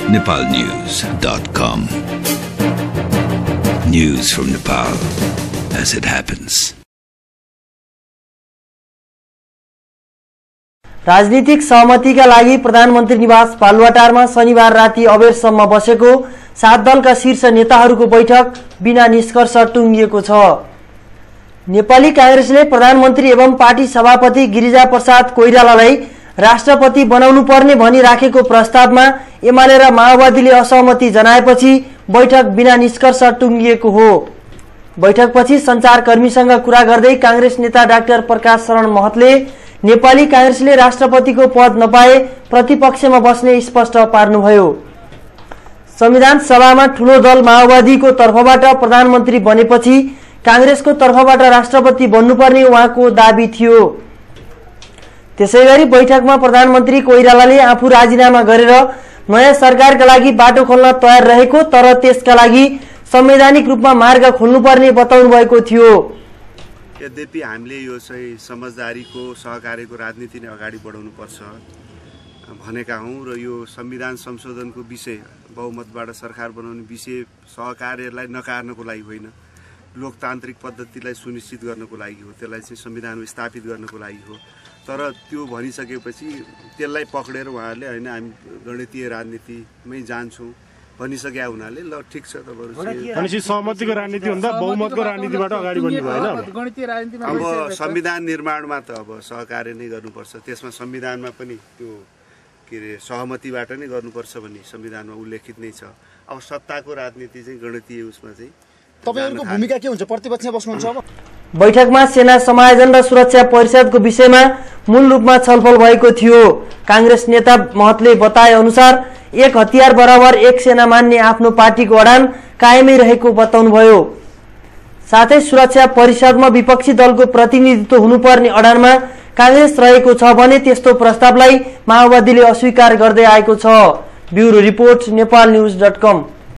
nepalnews.com. News from Nepal as it happens. राजनीतिक सहमतिका लागि प्रधानमन्त्री निवास बालुवाटारमा शनिबार राति अबेरसम्म बसेको 7 दलका शीर्ष नेताहरूको बैठक बिना निष्कर्ष टुङ्गिएको छ। नेपाली कांग्रेसले प्रधानमन्त्री एवं पार्टी सभापति गिरिजा प्रसाद कोइरालालाई राष्ट्रपति बनाउनु पर्ने भनी राखेको प्रस्तावमा एमाले र माओवादीले असहमति जनाएपछि बैठक बिना निष्कर्ष टुङ्गिएको हो। बैठकपछि सञ्चारकर्मीसँग कुरा गर्दै कांग्रेस नेता डाक्टर प्रकाश शरण महतले नेपाली कांग्रेसले राष्ट्रपतिको पद नपाए प्रतिपक्षमा बस्ने स्पष्ट पार्नुभयो। संविधान सभामा ठूलो दल माओवादीको तर्फबाट प्रधानमन्त्री बनेपछि कांग्रेसको तर्फबाट राष्ट्रपति बन्नुपर्ने उहाँको दाबी थियो। त्यसैगरी बैठकमा प्रधानमन्त्री कोइरालाले आफू राजीनामा गरेर नयाँ सरकारका लागि बाटो खोल्न तयार रहेको तर त्यसका लागि संवैधानिक रूपमा मार्ग खोल्नुपर्ने बताउनु भएको थियो। यद्यपि हामीले यो चाहिँ समझदारीको सहकार्यको राजनीति नै अगाडि बढाउनु पर्छ भनेका हौं र यो संविधान संशोधनको विषय बहुमतबाट सरकार बनाउने विषय सहकार्यलाई नकार्नको लागि होइन, लोकतान्त्रिक पद्धतिलाई सुनिश्चित गर्नको लागि हो, त्यसलाई चाहिँ संविधानमा स्थापित गर्नको लागि हो। तर त्यो भनिसकेपछि त्यसलाई पक्रेर उहाँहरूले हैन हामी गणितीय राजनीतिमै जान्छौं भनिसके हुनाले ल ठीक छ तपाईहरु भनेपछि सहमतिको राजनीति भन्दा बहुमतको राजनीतिबाट अगाडि बढ्नु भयो हैन। गणितीय राजनीतिमा अब संविधान निर्माणमा त अब सहकार्य नै गर्नुपर्छ, त्यसमा संविधानमा पनि त्यो के रे सहमतिबाट नै गर्नुपर्छ भन्ने संविधानमा उल्लेखित नै छ। अब सत्ताको राजनीति चाहिँ गणितीय उसमा चाहिँ तपाईहरुको भूमिका के हुन्छ, प्रतिपक्षमा बस्नुहुन्छ अब? बैठकमा सेना समायोजन र सुरक्षा परिषदको विषयमा मूल रूपमा छलफल भएको थियो। कांग्रेस नेता महतले बताए अनुसार एक हतियार बराबर एक सेना मान्ने आफ्नो पार्टीको अडान कायमै रहेको बताउनुभयो। साथै सुरक्षा परिषदमा विपक्षी दलको प्रतिनिधित्व हुनुपर्ने अडानमा कांग्रेस रहेको छ भने त्यस्तो प्रस्तावलाई माओवादीले अस्वीकार गर्दै आएको छ। Bureau report नेपालन्यूज.com।